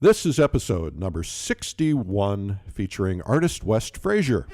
This is episode number 61 featuring artist West Fraser.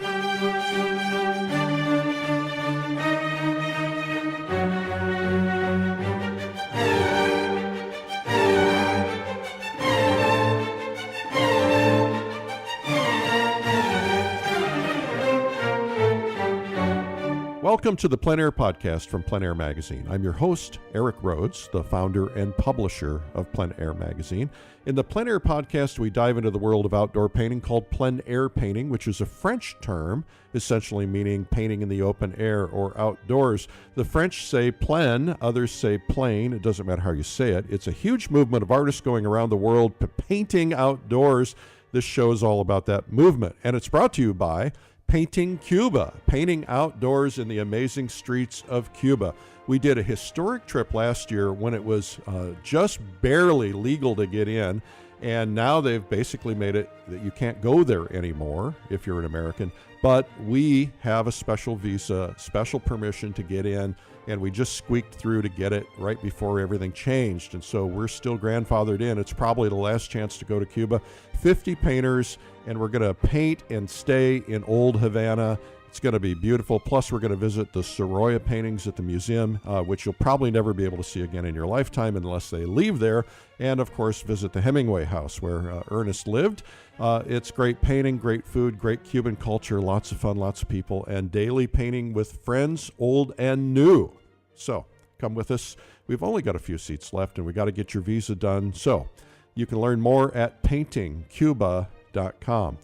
Welcome to the PleinAir podcast from PleinAir magazine. I'm your host, Eric Rhodes, the founder and publisher of PleinAir magazine. In the PleinAir podcast, we dive into the world of outdoor painting called PleinAir painting, which is a French term, essentially meaning painting in the open air or outdoors. The French say plein, others say plain. It doesn't matter how you say it. It's a huge movement of artists going around the world painting outdoors. This show is all about that movement, and it's brought to you by Painting Cuba, painting outdoors in the amazing streets of Cuba. We did a historic trip last year when it was just barely legal to get in, and now they've basically made it that you can't go there anymore if you're an American, but we have a special visa, special permission to get in, and we just squeaked through to get it right before everything changed, and so we're still grandfathered in. It's probably the last chance to go to Cuba. 50 painters, and we're going to paint and stay in Old Havana. It's going to be beautiful. Plus, we're going to visit the Sorolla paintings at the museum, which you'll probably never be able to see again in your lifetime unless they leave there. And, of course, visit the Hemingway house where Ernest lived. It's great painting, great food, great Cuban culture, lots of fun, lots of people, and daily painting with friends, old and new. So come with us. We've only got a few seats left, and we got to get your visa done. So you can learn more at paintingcuba.com.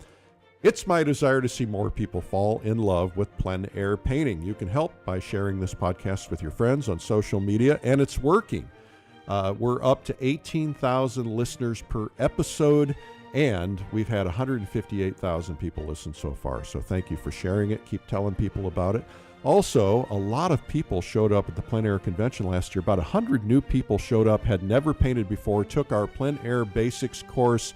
It's my desire to see more people fall in love with PleinAir painting. You can help by sharing this podcast with your friends on social media, and it's working. We're up to 18,000 listeners per episode, and we've had 158,000 people listen so far. So thank you for sharing it. Keep telling people about it. Also, a lot of people showed up at the PleinAir convention last year. About 100 new people showed up, had never painted before, took our PleinAir Basics course.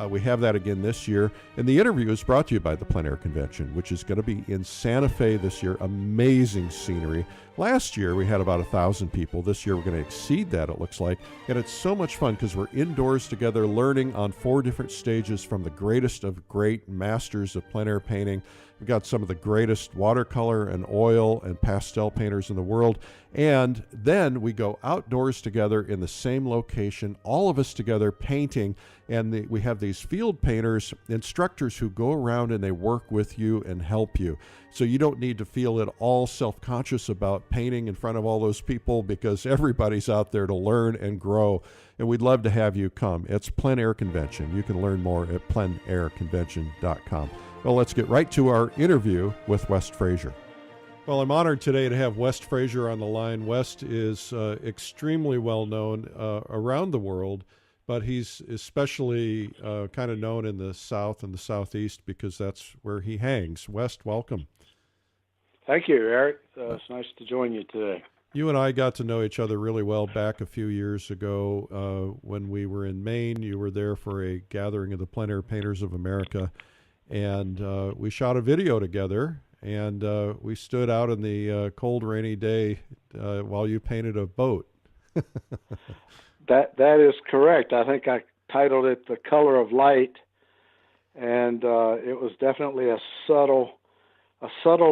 We have that again this year. And the interview is brought to you by the PleinAir Convention, which is going to be in Santa Fe this year. Amazing scenery. Last year, we had about 1,000 people. This year, we're going to exceed that, it looks like. And it's so much fun because we're indoors together learning on 4 different stages from the greatest of great masters of PleinAir painting. We've got some of the greatest watercolor and oil and pastel painters in the world. And then we go outdoors together in the same location, all of us together painting. And we have these field painters, instructors who go around and they work with you and help you. So you don't need to feel at all self-conscious about painting in front of all those people because everybody's out there to learn and grow. And we'd love to have you come. It's PleinAir Convention. You can learn more at pleinairconvention.com. Well, let's get right to our interview with West Fraser. Well, I'm honored today to have West Fraser on the line. West is extremely well known around the world, but he's especially kind of known in the South and the Southeast because that's where he hangs. West, welcome. Thank you, Eric. It's nice to join you today. You and I got to know each other really well back a few years ago when we were in Maine. You were there for a gathering of the PleinAir Painters of America, and we shot a video together, and we stood out in the cold, rainy day while you painted a boat. That is correct. I think I titled it "The Color of Light," and it was definitely a subtle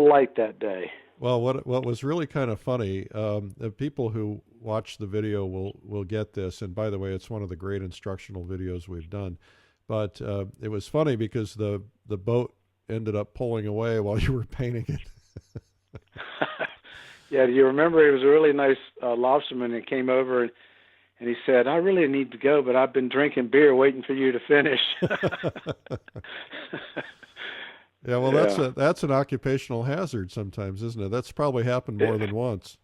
light that day. Well, what was really kind of funny, the people who watch the video will get this, and by the way, it's one of the great instructional videos we've done. But it was funny because the boat ended up pulling away while you were painting it. Yeah, do you remember? He was a really nice lobsterman and came over and he said, "I really need to go, but I've been drinking beer waiting for you to finish." Yeah, well, that's an occupational hazard sometimes, isn't it? That's probably happened more than once.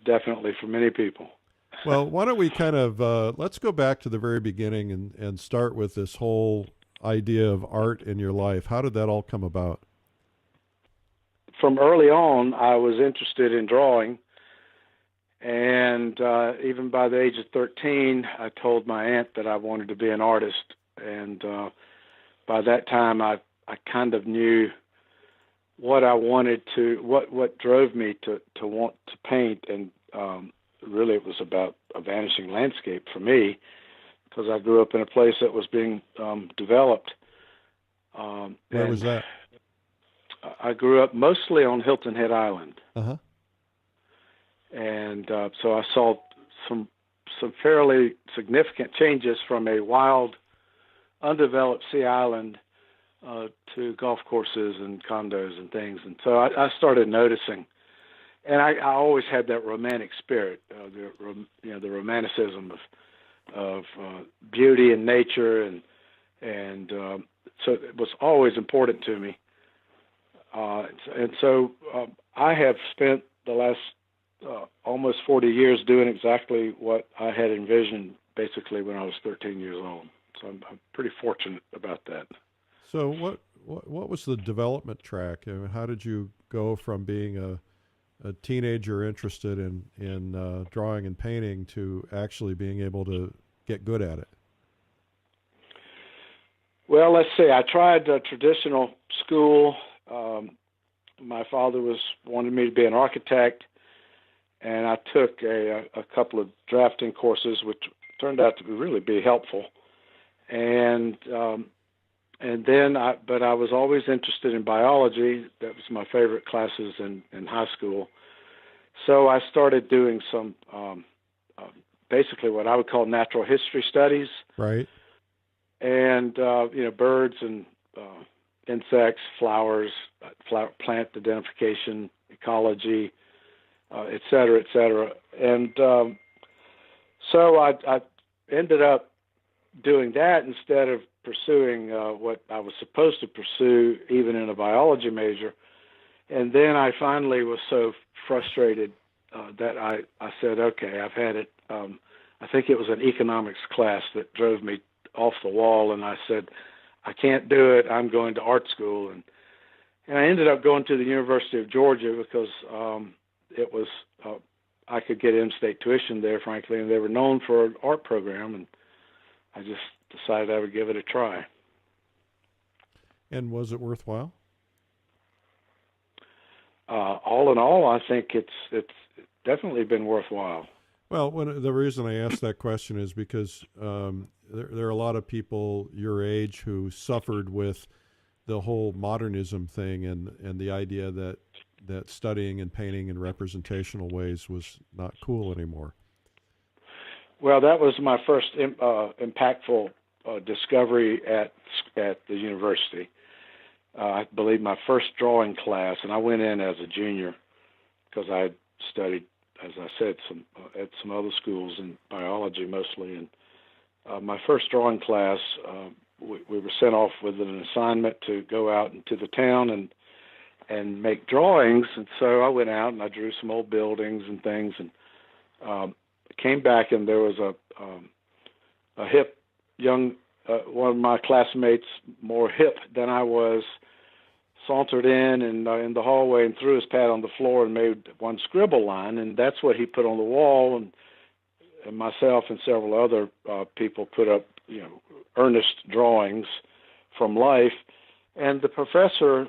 Definitely for many people. Well, why don't we kind of, let's go back to the very beginning and start with this whole idea of art in your life. How did that all come about? From early on, I was interested in drawing. And even by the age of 13, I told my aunt that I wanted to be an artist. And by that time, I kind of knew what I wanted to, what drove me to want to paint. And really it was about a vanishing landscape for me, because I grew up in a place that was being developed. Where was that? I grew up mostly on Hilton Head Island. Uh-huh. And so I saw some fairly significant changes from a wild, undeveloped sea island to golf courses and condos and things. And so I started noticing, and I always had that romantic spirit, the romanticism of beauty and nature, and so it was always important to me. And so I have spent the last almost 40 years doing exactly what I had envisioned basically when I was 13 years old. So I'm pretty fortunate about that. So what was the development track? I mean, how did you go from being a teenager interested in drawing and painting to actually being able to get good at it? Well, let's see. I tried traditional school. My father wanted me to be an architect, and I took a couple of drafting courses, which turned out to really be helpful. And then, but I was always interested in biology. That was my favorite classes in high school. So I started doing some, basically what I would call natural history studies. Right. And birds and insects, flowers, plant identification, ecology, et cetera, et cetera. And so I ended up doing that instead of pursuing what I was supposed to pursue, even in a biology major. And then I finally was so frustrated that I said, okay, I've had it. I think it was an economics class that drove me off the wall, and I said, I can't do it. I'm going to art school. And I ended up going to the University of Georgia because it was I could get in-state tuition there, frankly, and they were known for an art program, and I just decided I would give it a try. And was it worthwhile? All in all, I think it's definitely been worthwhile. Well, the reason I asked that question is because there are a lot of people your age who suffered with the whole modernism thing and the idea that studying and painting in representational ways was not cool anymore. Well, that was my first impactful discovery at the university. I believe my first drawing class, and I went in as a junior because I had studied, as I said, at some other schools in biology mostly. And my first drawing class, we were sent off with an assignment to go out into the town and make drawings. And so I went out and I drew some old buildings and things, and came back, and there was a hip young one of my classmates, more hip than I was, sauntered in the hallway and threw his pad on the floor and made one scribble line, and that's what he put on the wall. And myself and several other people put up, earnest drawings from life. And the professor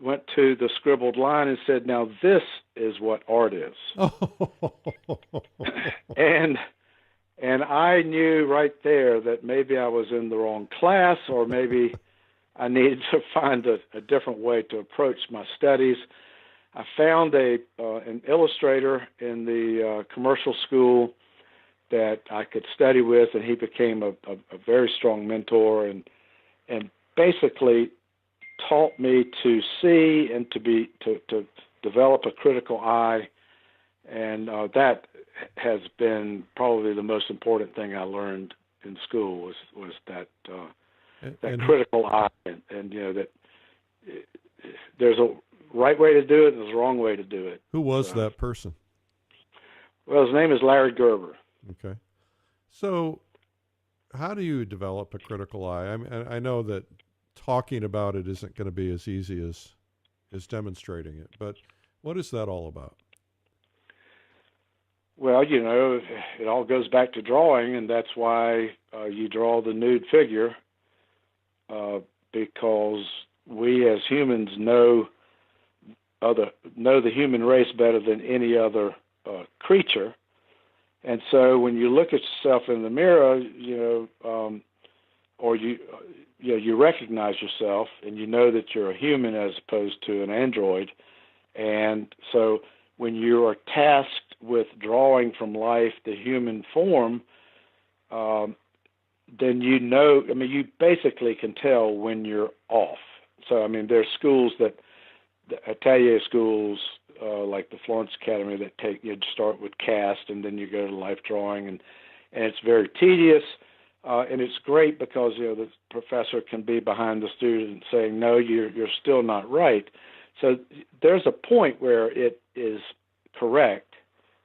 went to the scribbled line and said, "Now this is what art is." And I knew right there that maybe I was in the wrong class, or maybe I needed to find a different way to approach my studies. I found an illustrator in the commercial school that I could study with, and he became a very strong mentor and basically taught me to see and to develop a critical eye, and that has been probably the most important thing I learned in school was that critical eye, and that there's a right way to do it and there's a wrong way to do it. Who was that person? Well, his name is Larry Gerber. Okay. So how do you develop a critical eye? I know that talking about it isn't going to be as easy as demonstrating it, but what is that all about? Well, it all goes back to drawing, and that's why you draw the nude figure, because we as humans know the human race better than any other creature, And so when you look at yourself in the mirror, or you recognize yourself and you know that you're a human as opposed to an android. And so when you are tasked with drawing from life the human form, then you basically can tell when you're off. So, there's schools the atelier schools, like the Florence Academy, that you start with cast and then you go to life drawing, and it's very tedious, and it's great because the professor can be behind the student saying, no, you're still not right. So there's a point where it is correct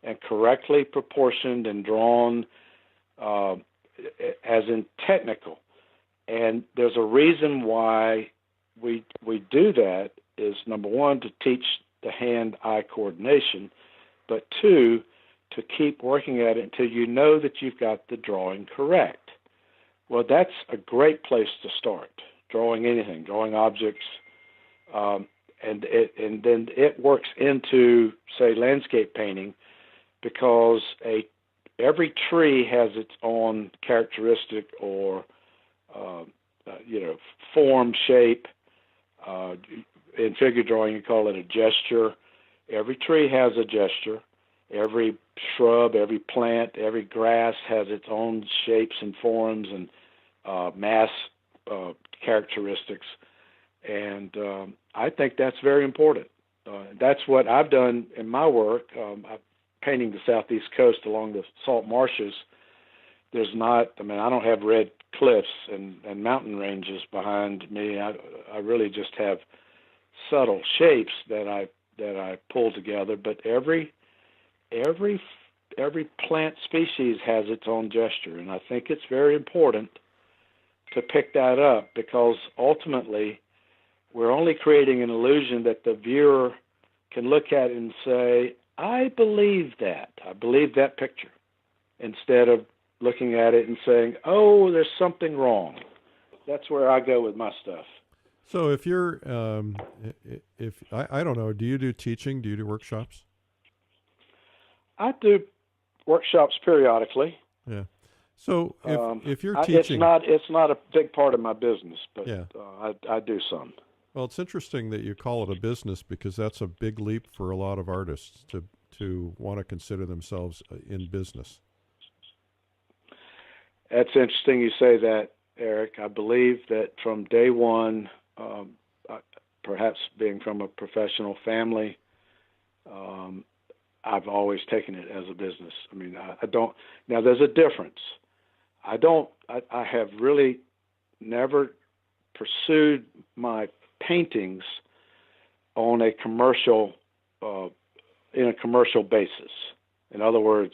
and correctly proportioned and drawn, as in technical, and there's a reason why we do that. Is number one, to teach the hand-eye coordination, but two, to keep working at it until you know that you've got the drawing correct. Well, that's a great place to start, drawing anything, drawing objects, and then it works into, say, landscape painting, because every tree has its own characteristic or form, shape. In figure drawing, you call it a gesture. Every tree has a gesture. Every shrub, every plant, every grass has its own shapes and forms and mass characteristics. And I think that's very important. That's what I've done in my work. I'm painting the southeast coast along the salt marshes. I don't have red cliffs and mountain ranges behind me. I really just have subtle shapes that I pull together. But every plant species has its own gesture, and I think it's very important to pick that up, because ultimately we're only creating an illusion that the viewer can look at it and say, I believe that picture, instead of looking at it and saying, oh, there's something wrong. That's where I go with my stuff. So if you're, I don't know, do you do teaching? Do you do workshops? I do workshops periodically. Yeah. So if you're teaching, it's not a big part of my business, but yeah. I do some. Well, it's interesting that you call it a business, because that's a big leap for a lot of artists to want to consider themselves in business. That's interesting you say that, Eric. I believe that from day one, perhaps being from a professional family, I've always taken it as a business. I don't. Now, there's a difference. I have really never pursued my paintings on a commercial, in a commercial basis. In other words,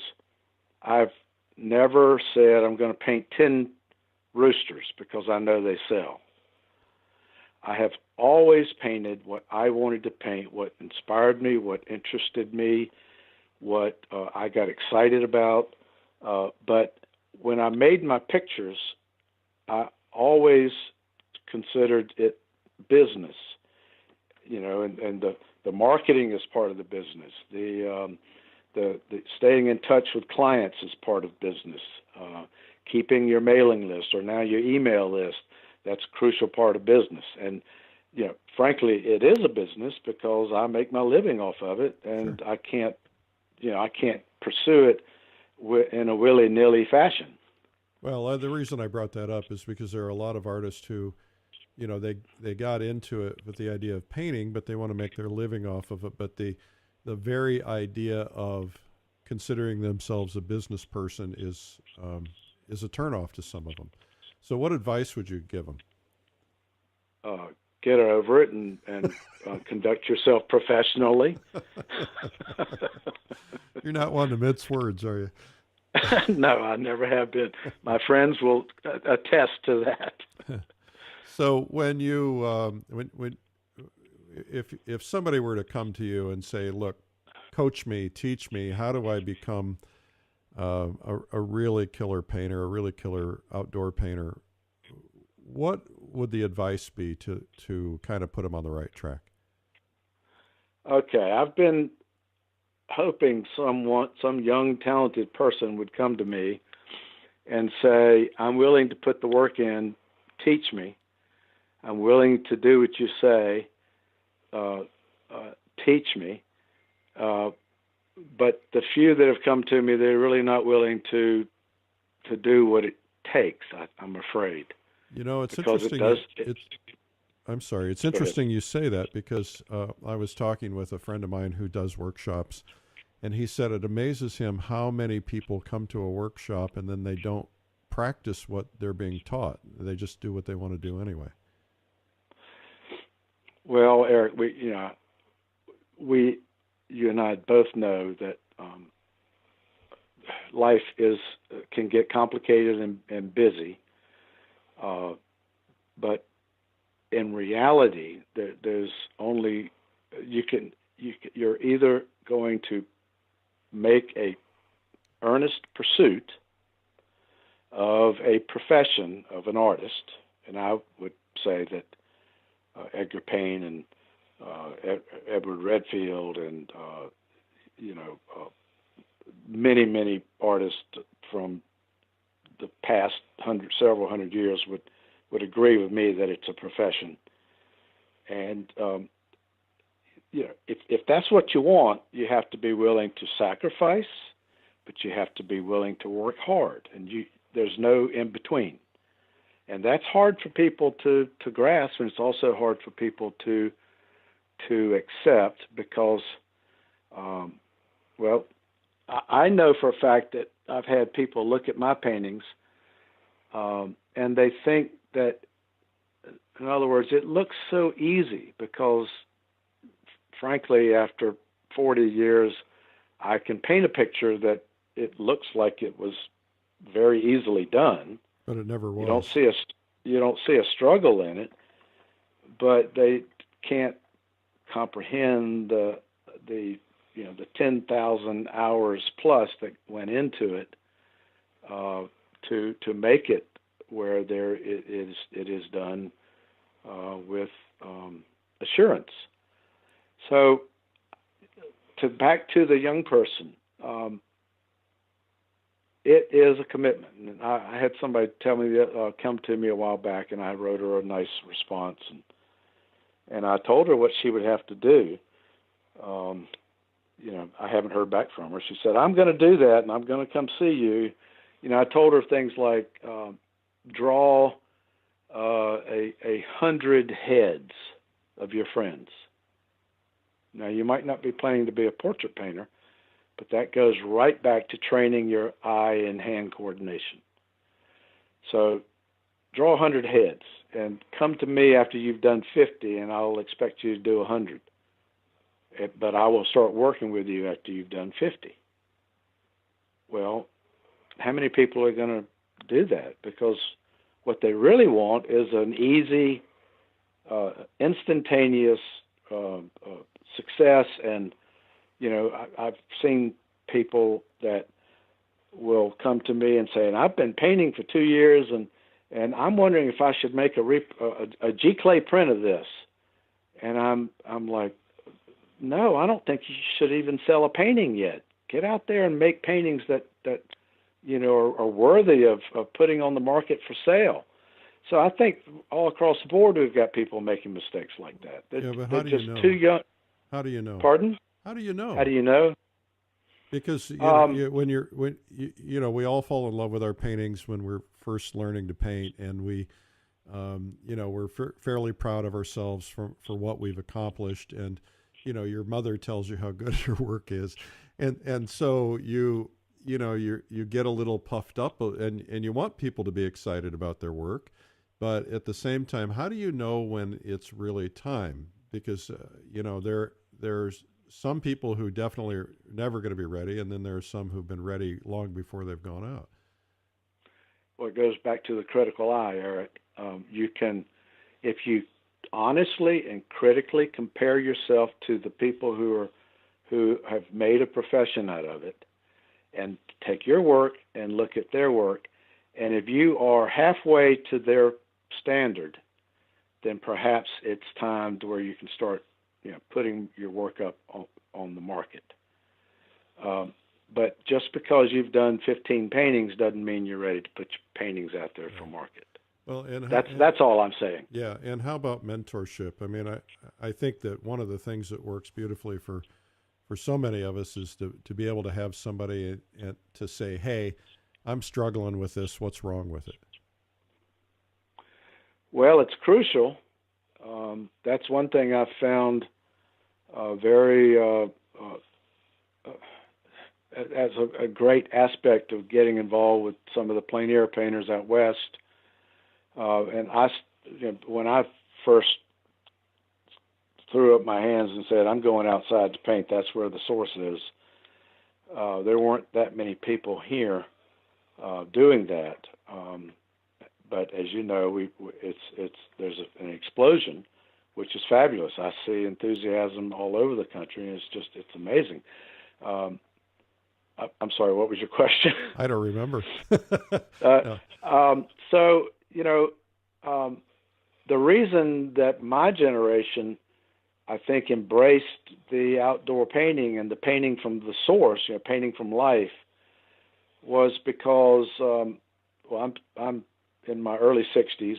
I've never said I'm going to paint 10 roosters because I know they sell. I have always painted what I wanted to paint, what inspired me, what interested me, what I got excited about. But when I made my pictures, I always considered it business, and the marketing is part of the business. The staying in touch with clients is part of business. Keeping your mailing list, or now your email list, that's a crucial part of business. And frankly, it is a business because I make my living off of it, and sure. I can't pursue it in a willy-nilly fashion. Well, the reason I brought that up is because there are a lot of artists who, they got into it with the idea of painting, but they want to make their living off of it. But the very idea of considering themselves a business person is a turnoff to some of them. So what advice would you give them? Get over it and conduct yourself professionally. You're not one to mince words, are you? No, I never have been. My friends will attest to that. So when you if somebody were to come to you and say, "Look, coach me, teach me, how do I become a really killer painter, a really killer outdoor painter?" What would the advice be to kind of put them on the right track? Okay, I've been hoping some young, talented person would come to me and say, I'm willing to put the work in, teach me. I'm willing to do what you say, teach me. But the few that have come to me, they're really not willing to do what it takes, I'm afraid. You know, it's Because interesting. it does. I'm sorry. It's Go ahead. interesting you say that because I was talking with a friend of mine who does workshops, and he said it amazes him how many people come to a workshop and then they don't practice what they're being taught. They just do what they want to do anyway. Well, Eric, you and I both know that life can get complicated and busy, but in reality, there's only you're either going to make a earnest pursuit of a profession of an artist, and I would say that Edgar Payne and Edward Redfield and many artists from the past several hundred years would agree with me that it's a profession. And if that's what you want, you have to be willing to sacrifice, but you have to be willing to work hard, and there's no in between. And that's hard for people to grasp, and it's also hard for people to accept because, I know for a fact that I've had people look at my paintings and they think that, in other words, it looks so easy because, frankly, after 40 years, I can paint a picture that it looks like it was very easily done. But it never was. You don't see a struggle in it, but they can't comprehend the 10,000 hours plus that went into it to make it where it is done with assurance. So, back to the young person. It is a commitment. And I had somebody come to me a while back, and I wrote her a nice response, and I told her what she would have to do. I haven't heard back from her. She said, I'm going to do that, and I'm going to come see you. I told her things like draw 100 heads of your friends. Now, you might not be planning to be a portrait painter, but that goes right back to training your eye and hand coordination. So draw 100 heads and come to me after you've done 50, and I'll expect you to do 100. But I will start working with you after you've done 50. Well, how many people are going to do that? Because what they really want is an easy, instantaneous success. And, I've seen people that will come to me and say, and I've been painting for 2 years, and I'm wondering if I should make a G-clay print of this. And I'm like, no, I don't think you should even sell a painting yet. Get out there and make paintings that are worthy of putting on the market for sale. So I think all across the board we've got people making mistakes like that. But how do you know? Too young. How do you know? Pardon? How do you know? How do you know? Because we all fall in love with our paintings when we're first learning to paint, and we're fairly proud of ourselves for what we've accomplished, and your mother tells you how good your work is, and so you get a little puffed up, and you want people to be excited about their work, but at the same time, how do you know when it's really time? Because there's some people who definitely are never going to be ready, and then there's some who've been ready long before they've gone out. Well, it goes back to the critical eye, Eric. You can, if you honestly and critically compare yourself to the people who have made a profession out of it, and take your work and look at their work, and if you are halfway to their standard, then perhaps it's time to where you can start putting your work up on the market. But just because you've done 15 paintings doesn't mean you're ready to put your paintings out there for market. Well, and that's all I'm saying. Yeah, and how about mentorship? I mean, I think that one of the things that works beautifully for so many of us is to be able to have somebody to say, hey, I'm struggling with this. What's wrong with it? Well, it's crucial. That's one thing I've found very as a great aspect of getting involved with some of the PleinAir painters out west. And when I first threw up my hands and said, I'm going outside to paint, that's where the source is, there weren't that many people here doing that. But as you know, there's an explosion, which is fabulous. I see enthusiasm all over the country, and it's amazing. I'm sorry, what was your question? I don't remember. No. So, the reason that my generation, I think, embraced the outdoor painting and the painting from the source, painting from life, was because, I'm in my early 60s.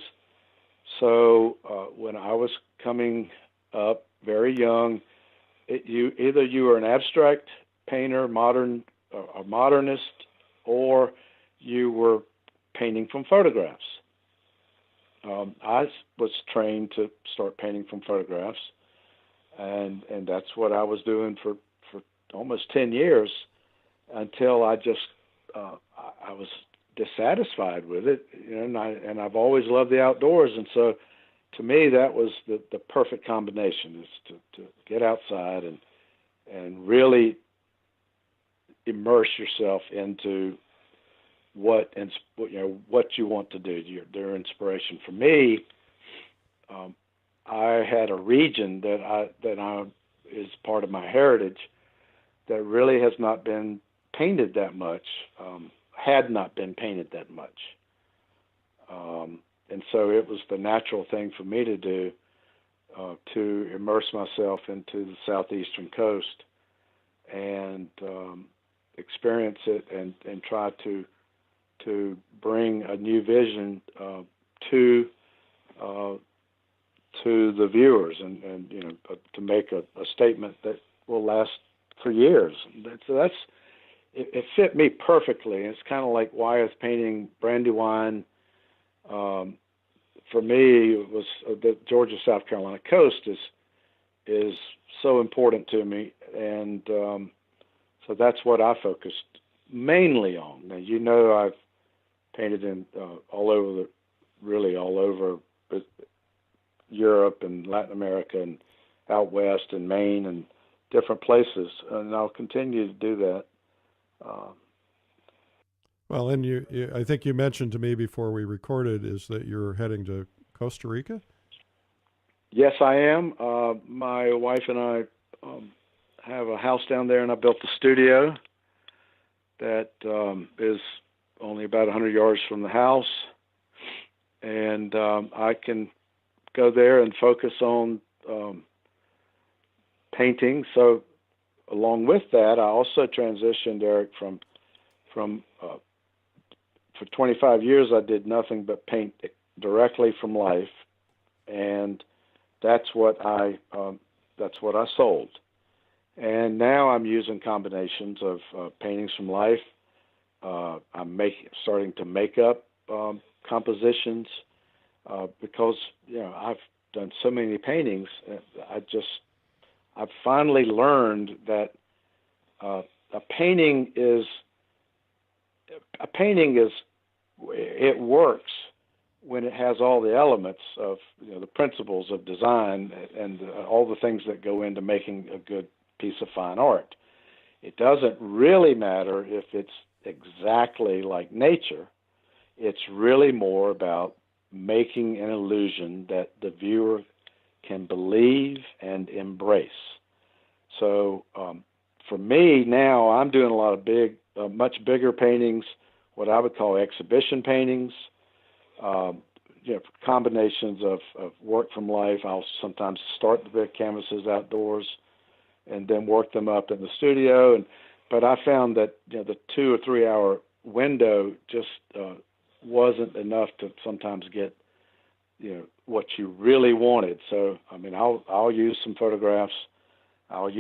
So when I was coming up very young, either you were an abstract painter, a modernist, or you were painting from photographs. I was trained to start painting from photographs, and that's what I was doing for almost 10 years until I just I was dissatisfied with it, and I've always loved the outdoors, and so to me that was the perfect combination, is to get outside and really immerse yourself into what you want to do, their inspiration. For me, I had a region that is part of my heritage that really has not been painted that much, had not been painted that much. And so it was the natural thing for me to do, to immerse myself into the southeastern coast and experience it and try to bring a new vision to the viewers and to make a statement that will last for years. So it fit me perfectly. It's kind of like Wyeth painting Brandywine. For me, it was the Georgia South Carolina coast is so important to me, and so that's what I focused mainly on. Now, I've painted in all over Europe and Latin America and out west and Maine and different places, and I'll continue to do that. Well, and I think you mentioned to me before we recorded is that you're heading to Costa Rica? Yes, I am. My wife and I have a house down there, and I built a studio that is only about 100 yards from the house. And I can go there and focus on painting. So along with that, I also transitioned, Eric, from for 25 years, I did nothing but paint directly from life, and that's what I sold. And now I'm using combinations of paintings from life. I'm starting to make up compositions because I've done so many paintings. I've finally learned that a painting is it works when it has all the elements of the principles of design and all the things that go into making a good piece of fine art. It doesn't really matter if it's exactly like nature. It's really more about making an illusion that the viewer can believe and embrace. So for me now, I'm doing a lot of much bigger paintings, what I would call exhibition paintings, combinations of work from life. I'll sometimes start the big canvases outdoors and then work them up in the studio. And but I found that the 2 or 3 hour window just wasn't enough to sometimes get what you really wanted. So I mean, I'll use some photographs. I'll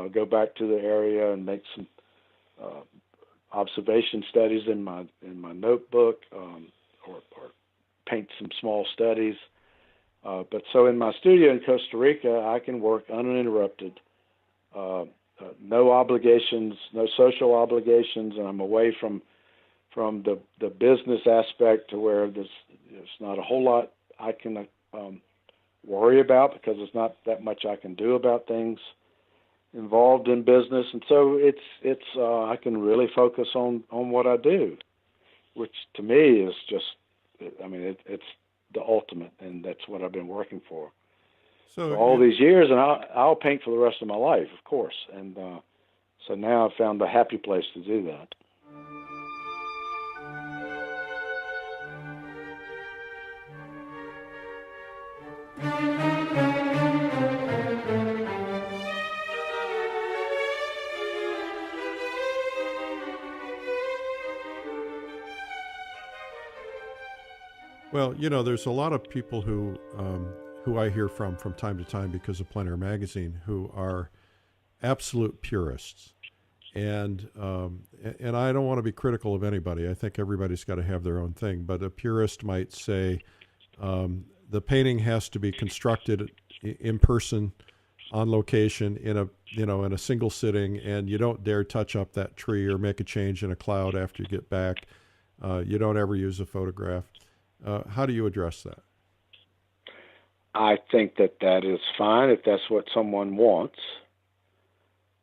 go back to the area and make some observation studies in my notebook, or paint some small studies. But so in my studio in Costa Rica, I can work uninterrupted, no obligations, no social obligations, and I'm away from the business aspect to where there's not a whole lot I can worry about, because there's not that much I can do about things involved in business, and so it's I can really focus on what I do, which to me is just, I mean, it's the ultimate, and that's what I've been working for all these years, and I'll paint for the rest of my life, of course, and so now I've found a happy place to do that. Well, there's a lot of people who I hear from time to time because of PleinAir magazine, who are absolute purists, and I don't want to be critical of anybody. I think everybody's got to have their own thing, but a purist might say the painting has to be constructed in person, on location, in a single sitting, and you don't dare touch up that tree or make a change in a cloud after you get back. You don't ever use a photograph. How do you address that? I think that is fine if that's what someone wants.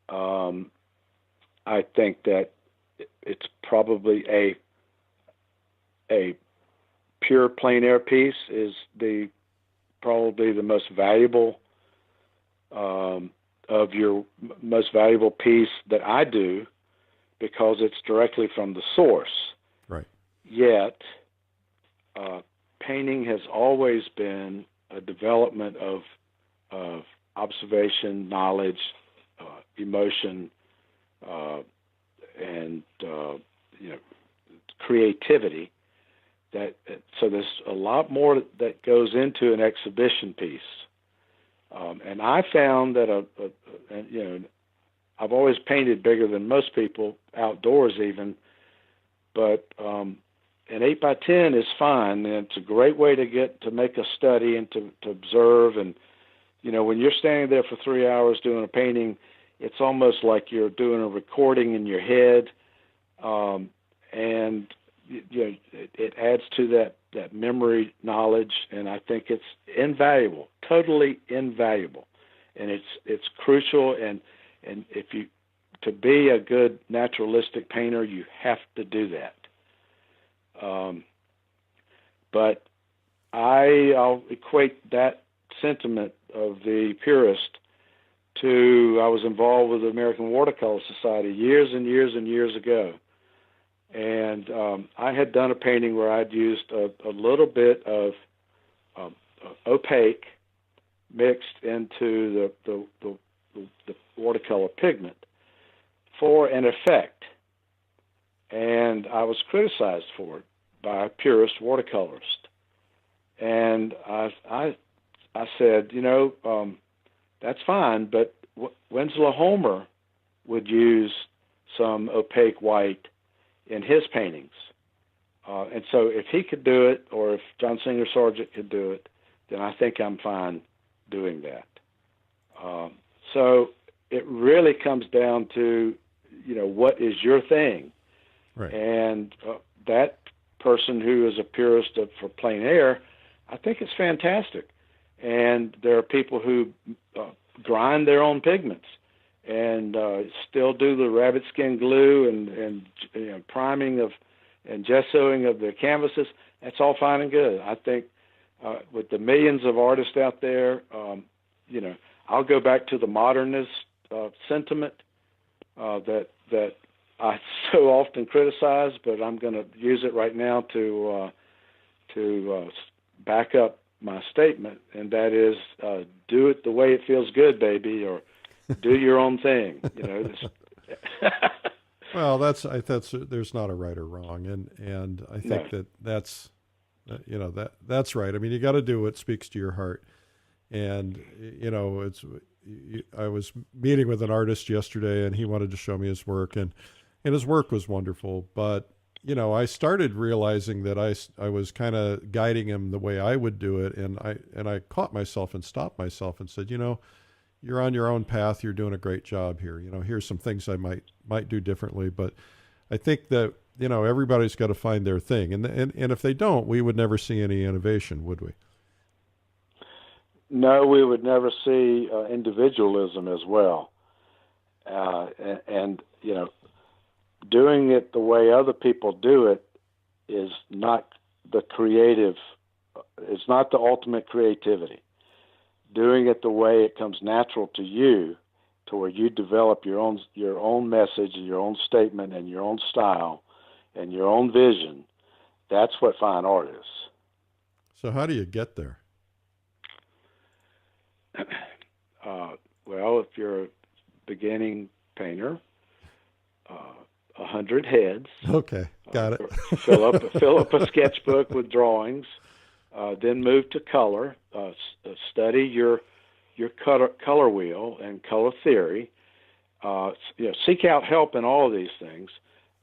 I think that it's probably a pure PleinAir piece is probably the most valuable of your most valuable piece that I do, because it's directly from the source. Right. Yet, painting has always been a development of observation, knowledge, emotion, and creativity. So there's a lot more that goes into an exhibition piece, and I found that I've always painted bigger than most people, outdoors even, but an 8x10 is fine, and it's a great way to make a study and to observe. And when you're standing there for 3 hours doing a painting, it's almost like you're doing a recording in your head, and it adds to that memory knowledge. And I think it's invaluable, totally invaluable, and it's crucial. And to be a good naturalistic painter, you have to do that. But I'll equate that sentiment of the purist to, I was involved with the American Watercolor Society years and years and years ago. And I had done a painting where I'd used a little bit of opaque mixed into the watercolor pigment for an effect. And I was criticized for it by a purist watercolorist. And I said, that's fine, but Winslow Homer would use some opaque white in his paintings. And so if he could do it, or if John Singer Sargent could do it, then I think I'm fine doing that. So it really comes down to, what is your thing? Right. And that person who is a purist for PleinAir, I think it's fantastic. And there are people who grind their own pigments and still do the rabbit skin glue and priming and gessoing of the canvases. That's all fine and good. I think with the millions of artists out there, I'll go back to the modernist sentiment that I so often criticize, but I'm going to use it right now to back up my statement, and that is, do it the way it feels good, baby, or do your own thing. Well, that's there's not a right or wrong, and I No. think that's that's right. I mean, you got to do what speaks to your heart, and I was meeting with an artist yesterday, and he wanted to show me his work, and his work was wonderful, but I started realizing that I was kind of guiding him the way I would do it, and I caught myself and stopped myself and said, you're on your own path. You're doing a great job here. Here's some things I might do differently, but I think that everybody's got to find their thing, and if they don't, we would never see any innovation, would we? No, we would never see individualism as well, and doing it the way other people do it is not the creative. It's not the ultimate creativity. Doing it the way it comes natural to you, to where you develop your own message and your own statement and your own style and your own vision, that's what fine art is. So how do you get there? Well, if you're a beginning painter, 100 heads. Okay, got it. fill up a sketchbook with drawings. Then move to color. Study your color wheel and color theory. Seek out help in all of these things.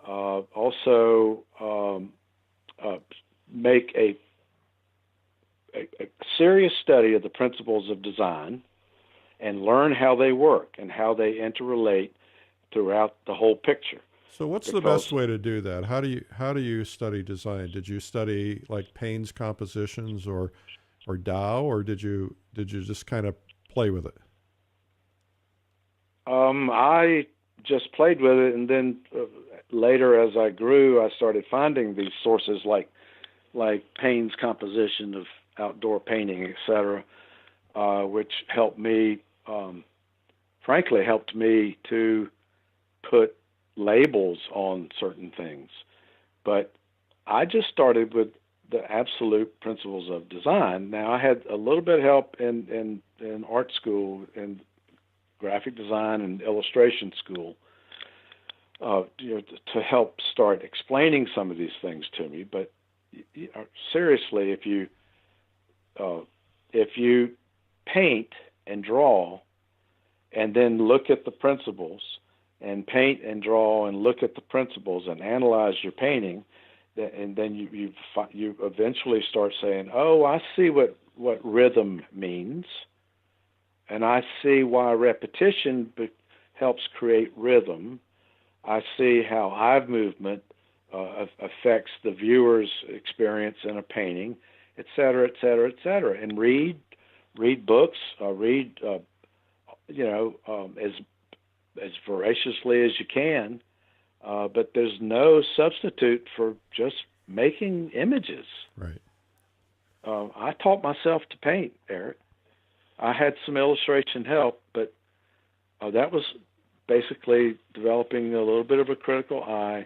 Also, make a serious study of the principles of design, and learn how they work and how they interrelate throughout the whole picture. So what's the best way to do that? How do you study design? Did you study like Payne's compositions or Dow, or did you just kind of play with it? I just played with it, and then later, as I grew, I started finding these sources like Payne's composition of outdoor painting, etc., which frankly helped me to put labels on certain things. But I just started with the absolute principles of design. Now, I had a little bit of help in art school, in graphic design and illustration school, to help start explaining some of these things to me. But seriously, if you paint and draw and then look at the principles, and paint and draw and look at the principles and analyze your painting, and then you eventually start saying, oh, I see what rhythm means, and I see why repetition helps create rhythm. I see how eye movement affects the viewer's experience in a painting, et cetera, et cetera, et cetera. And read books, as voraciously as you can, but there's no substitute for just making images. Right. I taught myself to paint, Eric. I had some illustration help, but that was basically developing a little bit of a critical eye,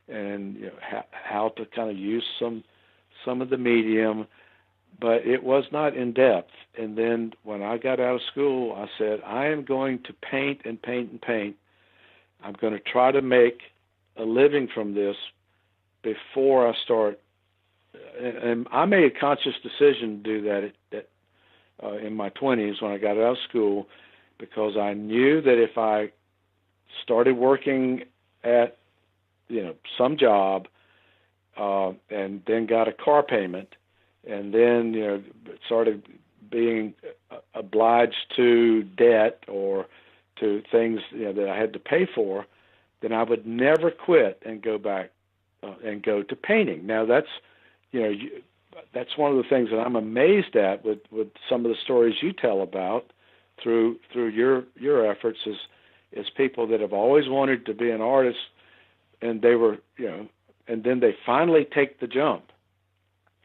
and how to kind of use some of the medium, but it was not in depth. And then when I got out of school, I said, I am going to paint and paint and paint. I'm going to try to make a living from this before I start. And I made a conscious decision to do that in my 20s when I got out of school, because I knew that if I started working at some job and then got a car payment, and then started being obliged to debt or to things that I had to pay for, then I would never quit and go back and go to painting. Now that's that's one of the things that I'm amazed at with some of the stories you tell about through your efforts is people that have always wanted to be an artist, and they were and then they finally take the jump.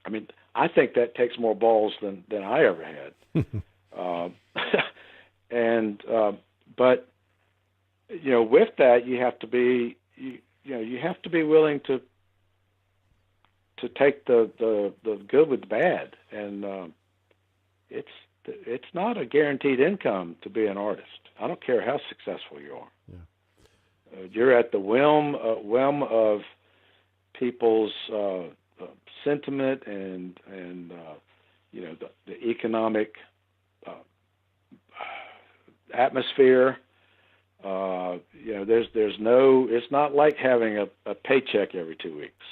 I mean, I think that takes more balls than I ever had. But with that, you have to be you have to be willing to take the good with the bad, and it's not a guaranteed income to be an artist. I don't care how successful you are. Yeah. You're at the whim of people's sentiment and the economic atmosphere. There's no. It's not like having a paycheck every 2 weeks.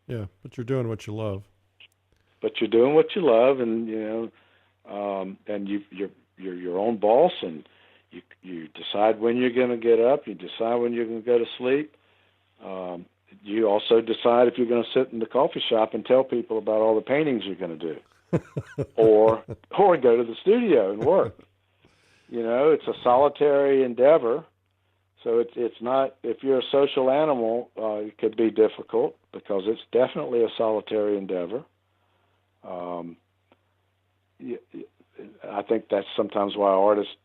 Yeah, but you're doing what you love. But you're doing what you love, and and you're your own boss, and you decide when you're going to get up. You decide when you're going to go to sleep. You also decide if you're going to sit in the coffee shop and tell people about all the paintings you're going to do, or go to the studio and work. It's a solitary endeavor. So it's not, if you're a social animal, it could be difficult because it's definitely a solitary endeavor. I think that's sometimes why artists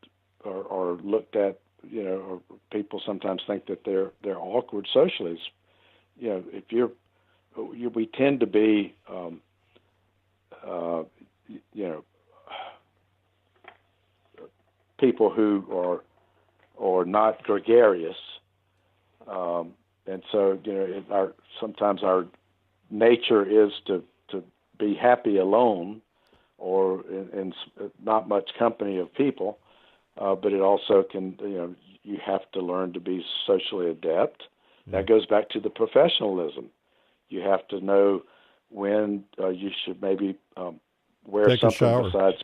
are looked at, or people sometimes think that they're awkward socially. If we tend to be, people who are not gregarious, and so sometimes our nature is to be happy alone, or in not much company of people, but it also can, you have to learn to be socially adept. That goes back to the professionalism. You have to know when you should maybe wear take something besides.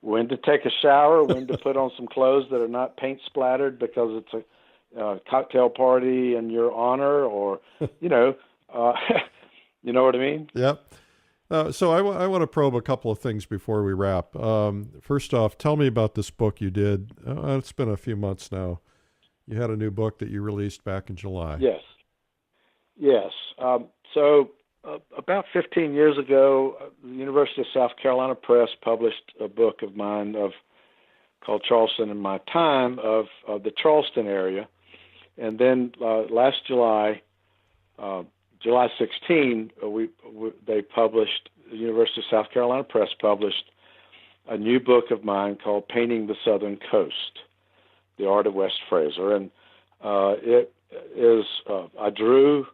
When to take a shower, when to put on some clothes that are not paint splattered because it's a cocktail party in your honor, or, you know what I mean? Yep. So I want to probe a couple of things before we wrap. First off, tell me about this book you did. It's been a few months now. You had a new book that you released back in July. Yes. So about 15 years ago, the University of South Carolina Press published a book of mine called Charleston in My Time of the Charleston area. And then last July, July 16, they published, the University of South Carolina Press published a new book of mine called Painting the Southern Coast, The Art of West Fraser. And it is, I drew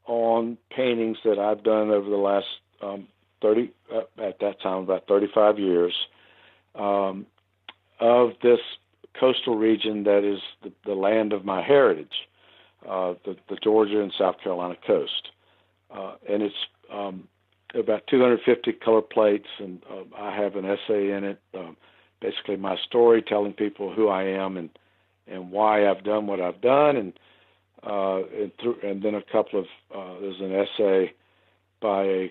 on paintings that I've done over the last 30, at that time, about 35 years, of this coastal region that is the land of my heritage, the Georgia and South Carolina coast. And it's about 250 color plates, and I have an essay in it, basically my story, telling people who I am and why I've done what I've done, and then a couple of there's an essay by a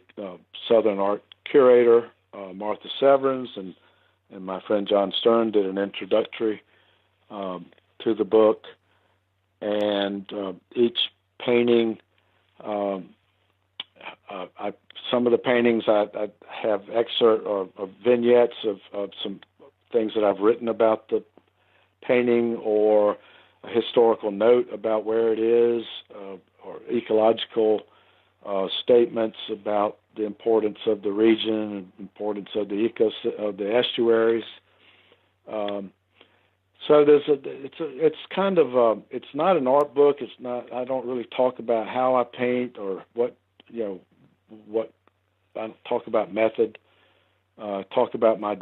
Southern art curator, Martha Severance, and my friend John Stern did an introductory to the book. And each painting, some of the paintings I have excerpt or vignettes of some things that I've written about the painting, or a historical note about where it is, or ecological statements about the importance of the region and importance of the estuaries. So it's kind of it's not an art book. It's not. I don't really talk about how I paint or what I don't talk about method. I do talk about my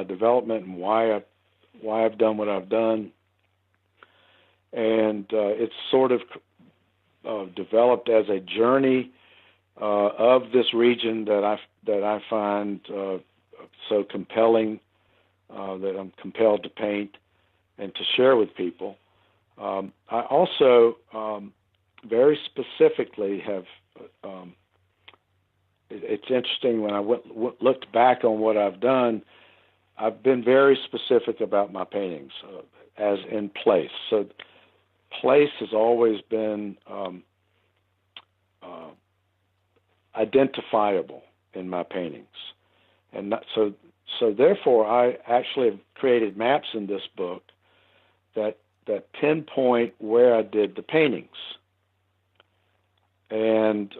development and why I've done what I've done. And it's sort of developed as a journey of this region that I find so compelling, that I'm compelled to paint and to share with people. I also very specifically have. It's interesting when I looked back on what I've done. I've been very specific about my paintings, as in place. So place has always been identifiable in my paintings, and so therefore I actually have created maps in this book that pinpoint where I did the paintings, and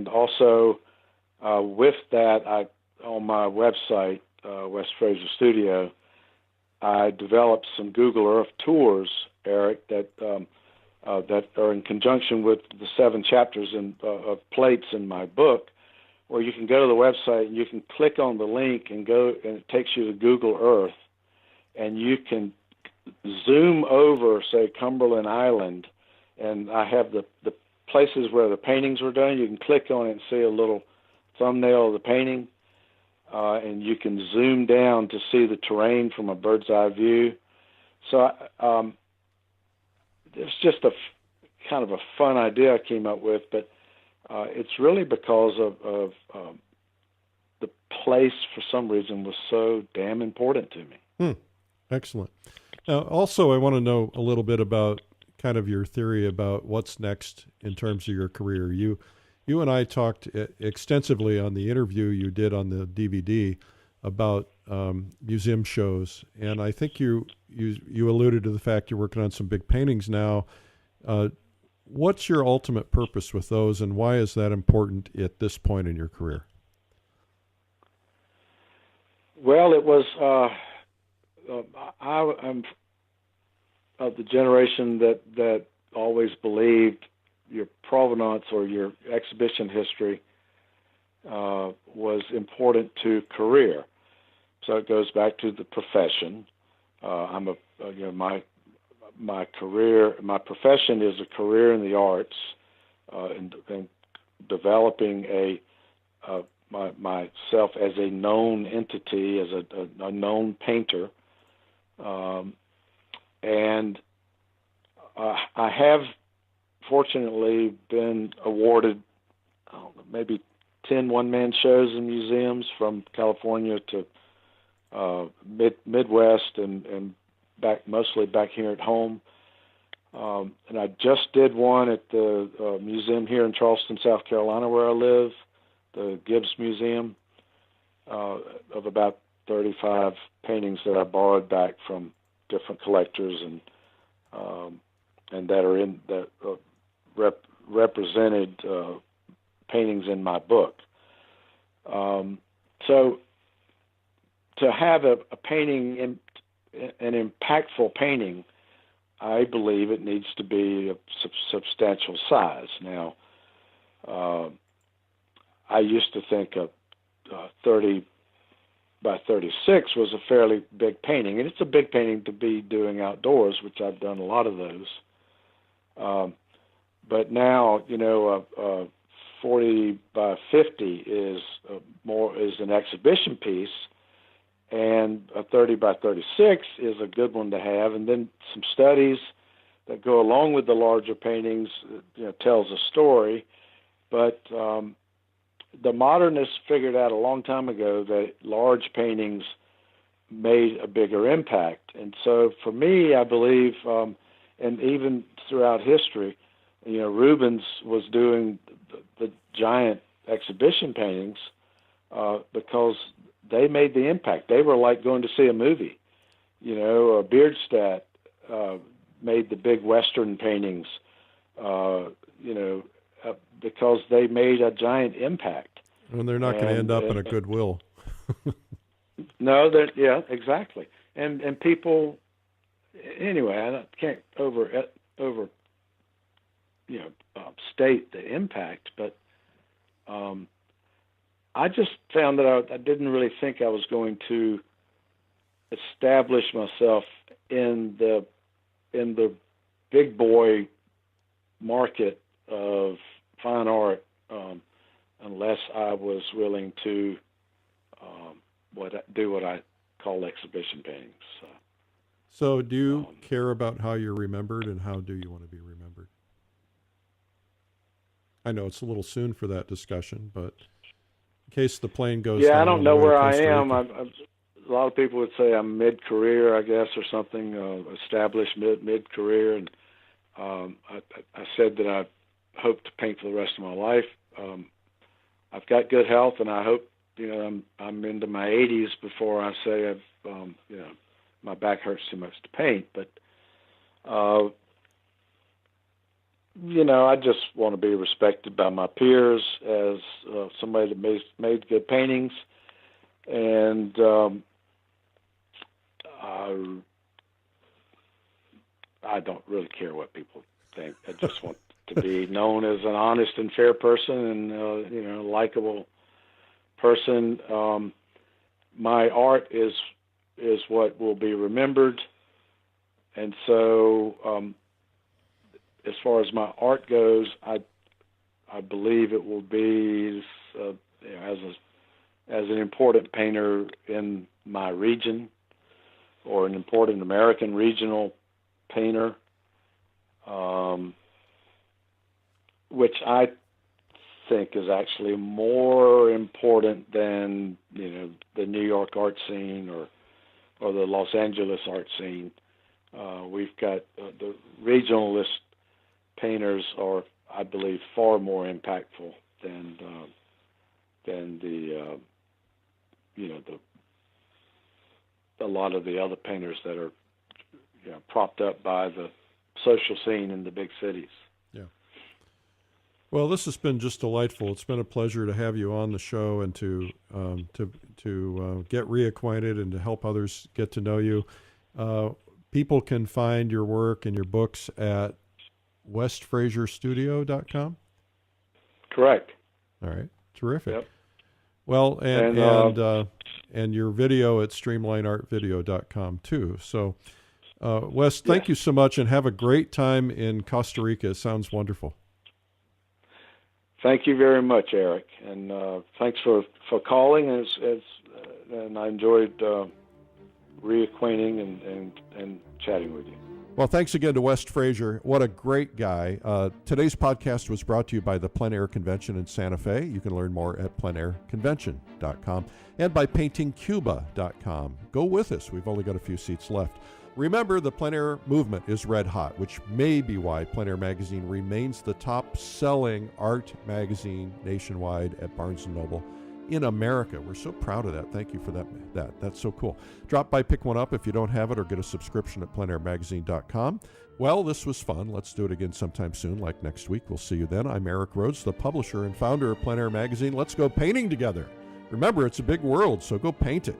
also with that, on my website, West Fraser Studio, I developed some Google Earth tours, Eric, that are in conjunction with the 7 chapters of plates in my book, where you can go to the website and you can click on the link and go, and it takes you to Google Earth, and you can zoom over, say, Cumberland Island, and I have the places where the paintings were done. You can click on it and see a little thumbnail of the painting, and you can zoom down to see the terrain from a bird's eye view. So it's just a kind of a fun idea I came up with, but it's really because of the place, for some reason, was so damn important to me. Excellent. Now, also, I want to know a little bit about kind of your theory about what's next in terms of your career. You and I talked extensively on the interview you did on the DVD about museum shows, and I think you alluded to the fact you're working on some big paintings now. What's your ultimate purpose with those, and why is that important at this point in your career? Well, it was I'm of the generation that always believed your provenance or your exhibition history was important to career. So it goes back to the profession. My career, my profession is a career in the arts, and developing myself as a known entity, as a known painter, and I have fortunately been awarded maybe 10 one-man shows in museums from California to Midwest and mostly back here at home. And I just did one at the museum here in Charleston, South Carolina, where I live, the Gibbs Museum, of about 35 paintings that I borrowed back from different collectors and that are in that represented paintings in my book. So to have a painting, an impactful painting, I believe it needs to be a substantial size. Now, I used to think a 30 by 36 was a fairly big painting, and it's a big painting to be doing outdoors, which I've done a lot of those. But now, 40 by 50 is an exhibition piece, and a 30 by 36 is a good one to have. And then some studies that go along with the larger paintings, tells a story. But the modernists figured out a long time ago that large paintings made a bigger impact. And so for me, I believe, and even throughout history, Rubens was doing the giant exhibition paintings because they made the impact. They were like going to see a movie. Beardstadt made the big Western paintings, because they made a giant impact. And they're not going to end up in a Goodwill. No, yeah, exactly. And people, anyway, I can't state the impact, but I just found that I didn't really think I was going to establish myself in the big boy market of fine art unless I was willing to do what I call exhibition paintings. So do you care about how you're remembered, and how do you want to be remembered? I know it's a little soon for that discussion, but in case the plane goes down, I don't know where I am. A lot of people would say I'm mid-career, I guess, or something, established mid-career. And I said that I hope to paint for the rest of my life. I've got good health, and I hope I'm into my 80s before I say I've my back hurts too much to paint. But I just want to be respected by my peers as somebody that made good paintings, and I don't really care what people think. I just want to be known as an honest and fair person, and likable person. My art is what will be remembered, and so as far as my art goes, I believe it will be as an important painter in my region, or an important American regional painter, which I think is actually more important than the New York art scene or the Los Angeles art scene. We've got the regionalist painters are, I believe, far more impactful than a lot of the other painters that are propped up by the social scene in the big cities. Yeah. Well, this has been just delightful. It's been a pleasure to have you on the show and to get reacquainted and to help others get to know you. People can find your work and your books at westfraserstudio.com. Correct. All right. Terrific. Yep. Well, and your video at streamlineartvideo.com too. So, Wes, thank you so much, and have a great time in Costa Rica. It sounds wonderful. Thank you very much, Eric, and thanks for calling. And I enjoyed reacquainting and chatting with you. Well, thanks again to Wes Fraser. What a great guy. Today's podcast was brought to you by the PleinAir Convention in Santa Fe. You can learn more at pleinairconvention.com and by paintingcuba.com. Go with us. We've only got a few seats left. Remember, the plein air movement is red hot, which may be why Plein Air magazine remains the top-selling art magazine nationwide at Barnes & Noble in America. We're so proud of that. Thank you for that. That's so cool. Drop by, pick one up if you don't have it, or get a subscription at pleinairmagazine.com. Well, this was fun. Let's do it again sometime soon, like next week. We'll see you then. I'm Eric Rhodes, the publisher and founder of Plein Air magazine. Let's go painting together. Remember, it's a big world, so go paint it.